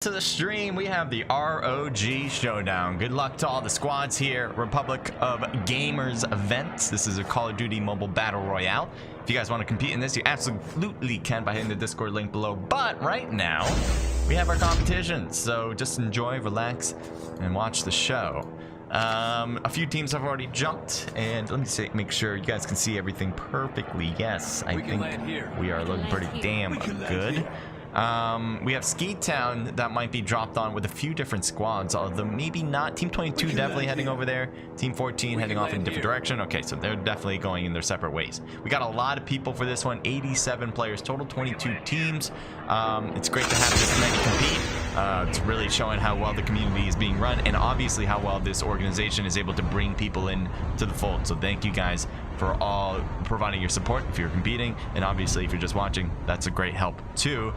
To the stream, we have the ROG Showdown. Good luck to all the squads here. Republic of Gamers event. This is a Call of Duty mobile battle royale. If you guys want to compete in this, you absolutely can by hitting the Discord link below. But right now, we have our competition. So just enjoy, relax, and watch the show. A few teams have already jumped, and let me make sure you guys can see everything perfectly. Yes, I think we are looking pretty damn good. We have Ski Town that might be dropped on with a few different squads, although maybe not. Team 22 definitely heading over there. Team 14 heading off in a different direction. Okay, so they're definitely going in their separate ways. We got a lot of people for this one. 87 players total, 22 teams. It's great to have this many compete. It's really showing how well the community is being run, and obviously how well this organization is able to bring people in to the fold. So thank you guys for all providing your support if you're competing, and obviously if you're just watching, that's a great help too,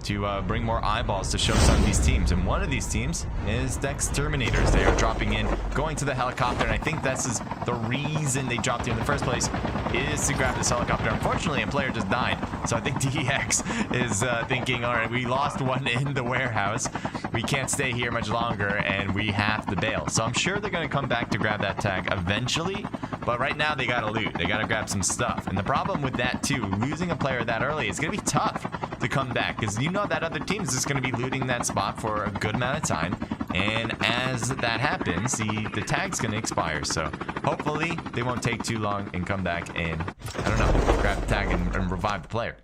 to bring more eyeballs to show some of these teams. And one of these teams is the Exterminators. They are dropping in, going to the helicopter, and I think that's the reason they dropped here in the first place, is to grab this helicopter. Unfortunately, a player just died, so I think DX is thinking, all right, we lost one in the warehouse, we can't stay here much longer, and we have to bail. So I'm sure they're going to come back to grab that tag eventually, but right now they gotta loot, they gotta grab some stuff. And the problem with that too, losing a player that early, is gonna be tough to come back, because you know that other team is just going to be looting that spot for a good amount of time, and as that happens, the tag's going to expire. So hopefully they won't take too long and come back and, I don't know, grab the tag and revive the player.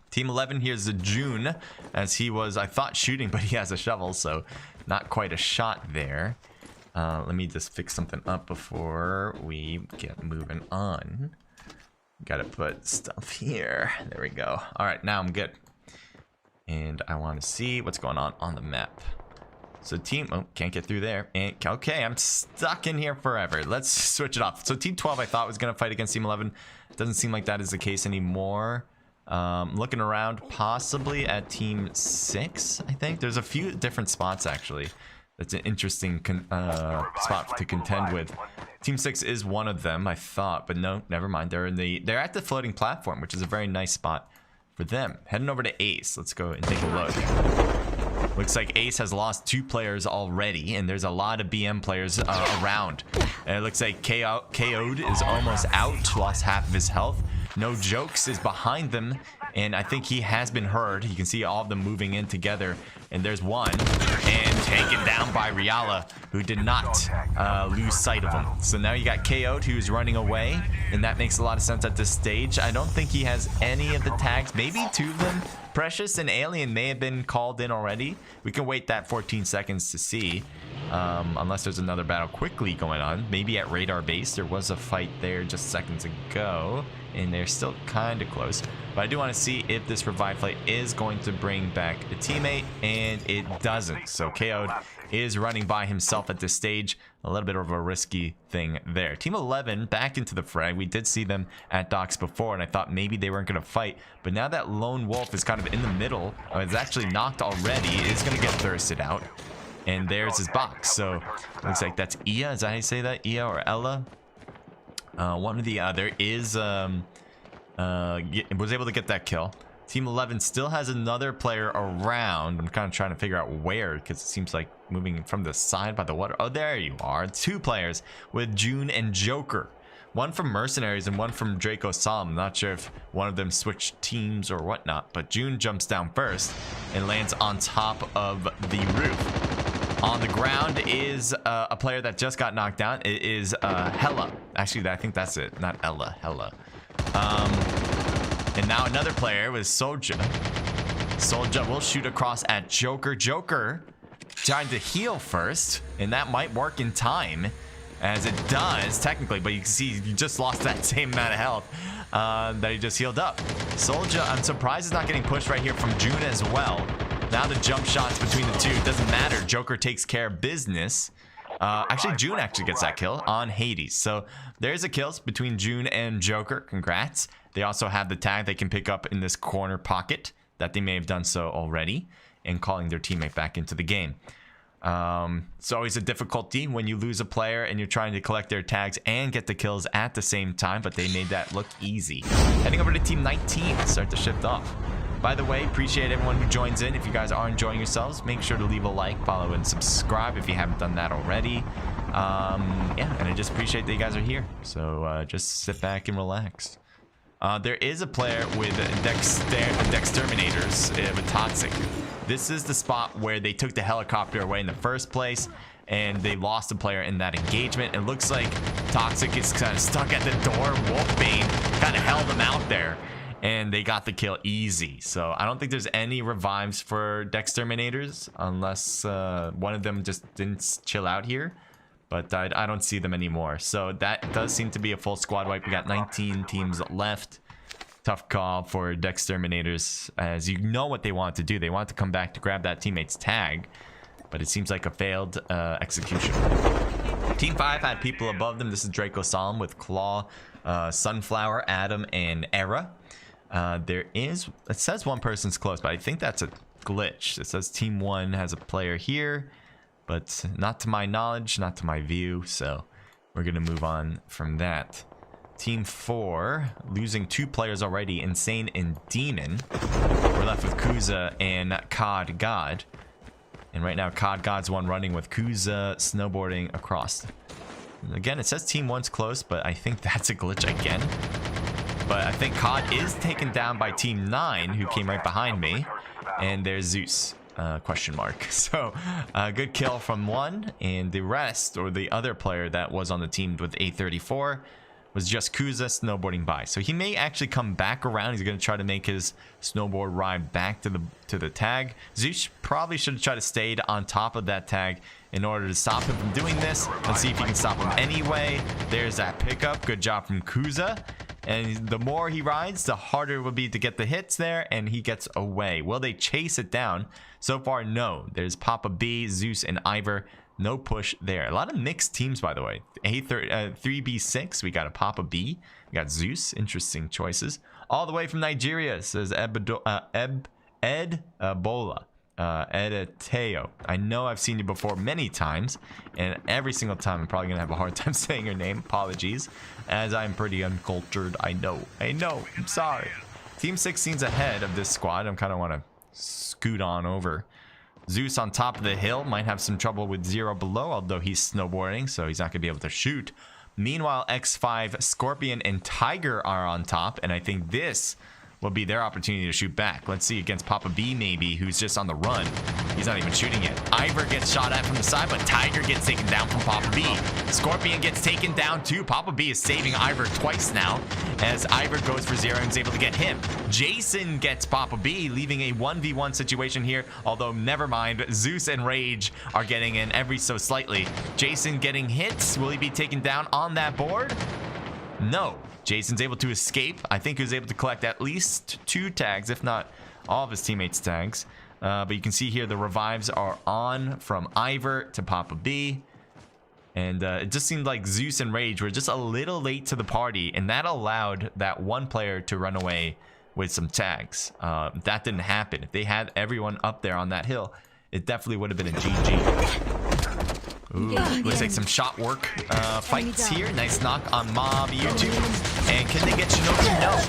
Team 11, here's the June, as he was, I thought, shooting, but he has a shovel, so not quite a shot there. Let me just fix something up before we get moving on. Gotta put stuff here. There we go. All right, now I'm good. And I want to see what's going on the map. So team, oh, can't get through there. And okay, I'm stuck in here forever. Let's switch it off. So team 12 I thought was gonna fight against team 11. Doesn't seem like that is the case anymore. Looking around, possibly at team 6, I think. There's a few different spots actually. That's an interesting spot to contend with. Team 6 is one of them, I thought, but no, never mind. They're at the floating platform, which is a very nice spot for them. Heading over to Ace. Let's go and take a look. Looks like Ace has lost 2 players already, and there's a lot of BM players around. And it looks like KO'd is almost out, lost half of his health. No Jokes is behind them, and I think he has been heard. You can see all of them moving in together, and there's one, and taken down by Royale, who did not lose sight of him. So now you got KO'd, who's running away, and that makes a lot of sense at this stage. I don't think he has any of the tags, maybe 2 of them. Precious and Alien may have been called in already. We can wait that 14 seconds to see, unless there's another battle quickly going on. Maybe at Radar Base, there was a fight there just seconds ago, and they're still kind of close. But I do want to see if this revive fight is going to bring back a teammate, and it doesn't. So KO'd is running by himself at this stage. A little bit of a risky thing there. Team 11 back into the fray. We did see them at docks before, and I thought maybe they weren't going to fight. But now that Lone Wolf is kind of in the middle, it's actually knocked already, is going to get thirsted out. And there's his box. So looks like that's Ia. Is that how you say that? Ia or Ella? One or the other is was able to get that kill. Team 11 still has another player around. I'm kind of trying to figure out where, because it seems like moving from the side by the water. Oh, there you are. 2 players with June and Joker. One from Mercenaries and one from Draco Solemn. Not sure if one of them switched teams or whatnot, but June jumps down first and lands on top of the roof. On the ground is a player that just got knocked down. It is Hella. Actually, I think that's it. Not Ella. Hella. And now another player with Soldier. Soldier will shoot across at Joker. Joker trying to heal first, and that might work in time, as it does technically, but you can see you just lost that same amount of health that he just healed up. Soldier, I'm surprised he's not getting pushed right here from June as well. Now the jump shots between the two, doesn't matter. Joker takes care of business. Actually, June actually gets that kill on Hades. So there's a kills between June and Joker. Congrats. They also have the tag they can pick up in this corner pocket that they may have done so already, and calling their teammate back into the game. It's always a difficulty when you lose a player and you're trying to collect their tags and get the kills at the same time, but they made that look easy. Heading over to team 19, start to shift off. By the way, appreciate everyone who joins in. If you guys are enjoying yourselves, make sure to leave a like, follow, and subscribe if you haven't done that already. Yeah, and I just appreciate that you guys are here. So just sit back and relax. There is a player with Dexterminators with Toxic. This is the spot where they took the helicopter away in the first place, and they lost a player in that engagement. It looks like Toxic is kind of stuck at the door. Wolfbane kind of held him out there, and they got the kill easy. So I don't think there's any revives for Dexterminators unless one of them just didn't chill out here. But I don't see them anymore. So that does seem to be a full squad wipe. We got 19 teams left. Tough call for Dexterminators, as you know what they want to do. They want to come back to grab that teammate's tag, but it seems like a failed execution. Team 5 had people above them. This is Draco Solemn with Claw, Sunflower, Adam, and Era. It says one person's close, but I think that's a glitch. It says Team 1 has a player here, but not to my knowledge, not to my view, so we're gonna move on from that. Team 4 losing 2 players already, Insane and Demon. We're left with Kuza and COD God, and right now COD God's one running with Kuza snowboarding across. Again, it says Team 1's close, but I think that's a glitch again. But I think COD is taken down by Team 9, who came right behind me, and there's Zeus. Question mark. So good kill from one, and the rest, or the other player that was on the team with A34, was just Kuza snowboarding by. So he may actually come back around. He's going to try to make his snowboard ride back to the tag. Zeus probably should have tried to stay on top of that tag in order to stop him from doing this. Let's see if he can stop him anyway. There's that pickup. Good job from Kuza. And the more he rides, the harder it will be to get the hits there, and he gets away. Will they chase it down? So far, no. There's Papa B, Zeus, and Ivor. No push there. A lot of mixed teams, by the way. 3B6, we got a Papa B. We got Zeus. Interesting choices. All the way from Nigeria, says Ed Bola. Editeo. I know I've seen you before many times, and every single time I'm probably gonna have a hard time saying your name. Apologies, as I'm pretty uncultured. I know, I'm sorry. Team 16's ahead of this squad. I'm kind of want to scoot on over. Zeus on top of the hill might have some trouble with Zero below, although he's snowboarding, so he's not gonna be able to shoot. Meanwhile, X5, Scorpion, and Tiger are on top, and I think this will be their opportunity to shoot back. Let's see, against Papa B maybe, who's just on the run. He's not even shooting yet. Ivor gets shot at from the side, but Tiger gets taken down from Papa B. Scorpion gets taken down too. Papa B is saving Ivor twice now, as Ivor goes for Zero and is able to get him. Jason gets Papa B, leaving a 1v1 situation here, although never mind. Zeus and Rage are getting in every so slightly. Jason getting hits. Will he be taken down on that board? No. Jason's able to escape. I think he was able to collect at least 2 tags, if not all of his teammates' tags. But you can see here the revives are on from Ivor to Papa B. And it just seemed like Zeus and Rage were just a little late to the party, and that allowed that one player to run away with some tags. That didn't happen. If they had everyone up there on that hill, it definitely would have been a GG. Ooh, looks like some shot work fights here. Nice knock on Mob YouTube. And can they get Shinobi? No.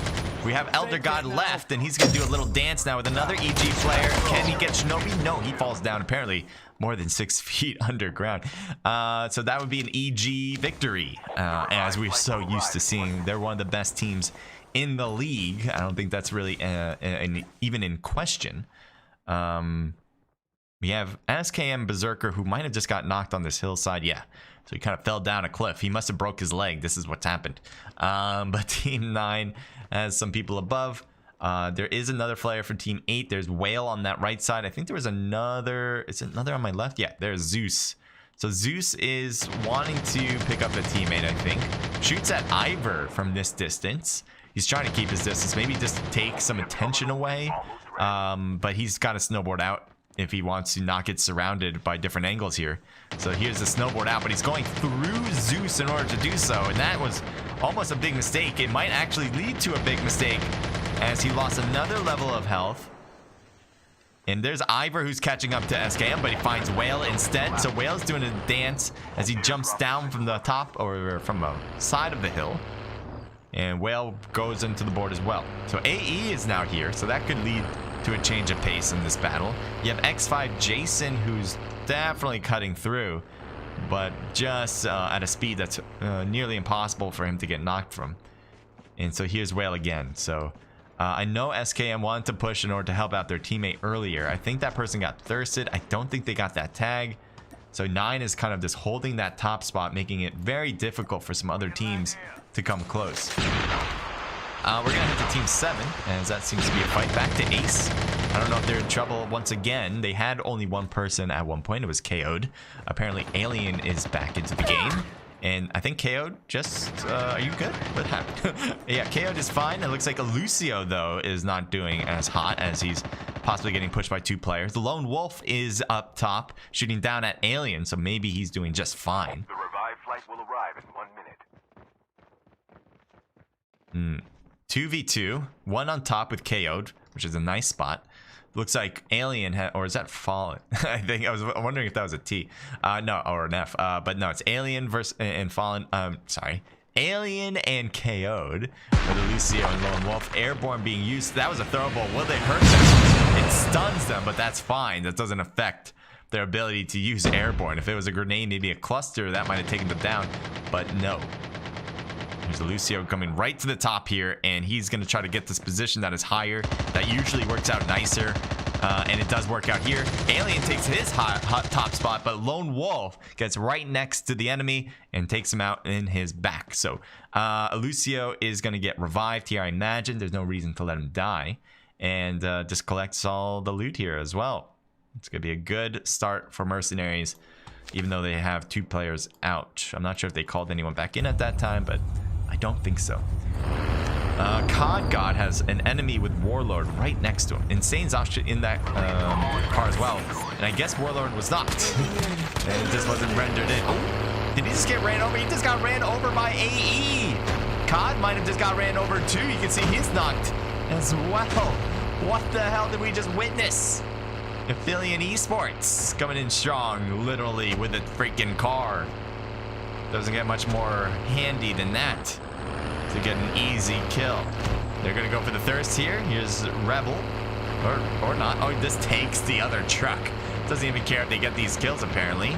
We have Elder God left, and he's going to do a little dance now with another EG player. Can he get Shinobi? No, he falls down apparently more than 6 feet underground. So that would be an EG victory, as we're so used to seeing. They're one of the best teams in the league. I don't think that's really even in question. We have SKM Berserker, who might have just got knocked on this hillside. Yeah, so he kind of fell down a cliff. He must have broke his leg. This is what's happened. But Team 9 has some people above. There is another player for Team 8. There's Whale on that right side. I think there was another. Is it another on my left? Yeah, there's Zeus. So Zeus is wanting to pick up a teammate, I think. Shoots at Ivor from this distance. He's trying to keep his distance. Maybe just take some attention away. But he's got to snowboard out if he wants to not get surrounded by different angles here. So here's the snowboard out, but he's going through Zeus in order to do so, and that was almost a big mistake. It might actually lead to a big mistake, as he lost another level of health. And there's Ivor, who's catching up to SKM, but he finds Whale instead. So Whale's doing a dance as he jumps down from the top, or from the side of the hill. And Whale goes into the board as well. So AE is now here, so that could lead to a change of pace in this battle. You have X5 Jason, who's definitely cutting through, but just at a speed that's nearly impossible for him to get knocked from. And so here's Whale again. So I know SKM wanted to push in order to help out their teammate earlier. I think that person got thirsted. I don't think they got that tag. So 9 is kind of just holding that top spot, making it very difficult for some other teams to come close. We're going to head to Team 7, as that seems to be a fight back to Ace. I don't know if they're in trouble once again. They had only one person at one point. It was KO'd. Apparently, Alien is back into the game. And I think KO'd just... are you good? What happened? Yeah, KO'd is fine. It looks like Lucio, though, is not doing as hot as he's possibly getting pushed by 2 players. The Lone Wolf is up top, shooting down at Alien, so maybe he's doing just fine. The revived flight will arrive in 1 minute. 2v2, 1 on top with KO'd, which is a nice spot. Looks like Alien or is that Fallen? I was wondering if that was a T. No, or an F. But no, it's Alien versus and Fallen. Sorry, Alien and KO'd with Lucio and Lone Wolf. Airborne being used. That was a throwable. Will they hurt them? It stuns them, but that's fine. That doesn't affect their ability to use Airborne. If it was a grenade, maybe a cluster, that might have taken them down. But no. There's Lucio coming right to the top here, and he's going to try to get this position that is higher. That usually works out nicer, and it does work out here. Alien takes his hot top spot, but Lone Wolf gets right next to the enemy and takes him out in his back. So Lucio is going to get revived here, I imagine. There's no reason to let him die, and just collects all the loot here as well. It's going to be a good start for Mercenaries, even though they have 2 players out. I'm not sure if they called anyone back in at that time, but I don't think so. COD God has an enemy with Warlord right next to him. Insane's actually in that car as well. And I guess Warlord was knocked. And it just wasn't rendered in. Oh, did he just get ran over? He just got ran over by AE. COD might have just got ran over too. You can see he's knocked as well. What the hell did we just witness? Aphelion Esports coming in strong, literally with a freaking car. Doesn't get much more handy than that to get an easy kill. They're gonna go for the thirst here. Here's Rebel, or not. Oh, this takes the other truck. Doesn't even care if they get these kills apparently.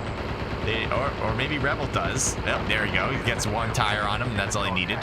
Or maybe Rebel does. Oh, there you go. He gets 1 tire on him. That's all he needed.